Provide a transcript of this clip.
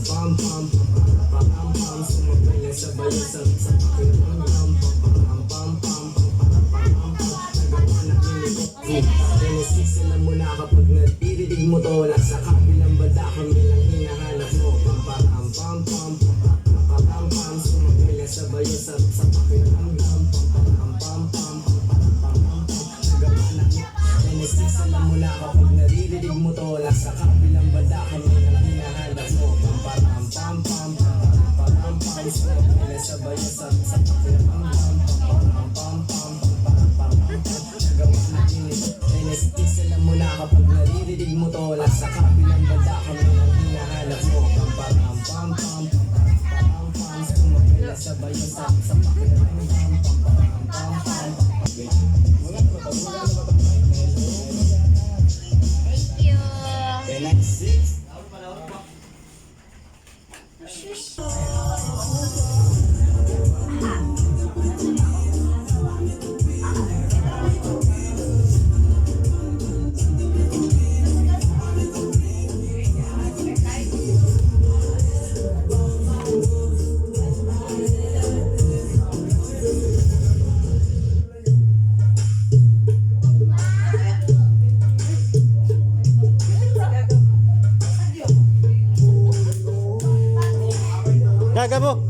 pam pam pam pam pam sumabay na sabay sa pakiramdam pam pam pam pam pam nagawa na kinikot Genesis sila muna kapag naririnig mo to wala sa kabilang banda kami lang hinahanap mo pam pam pam pam pam pam sumabay na sabay sa pakiramdam pam pam pam pam nagawa na Genesis sila muna kapag naririnig mo to wala sa kabilang banda kami lang hinahanap mo pam pam pam pam sumabay na sabay sa pakiramdam pam pam pam nagawa na Genesis sila muna kapag naririnig mo to wala sa kabilang banda kami lang hinahanap mo pam pam sumabay na sabay sa pakiramdam pam pam Thank you. Genesis Gaga mo.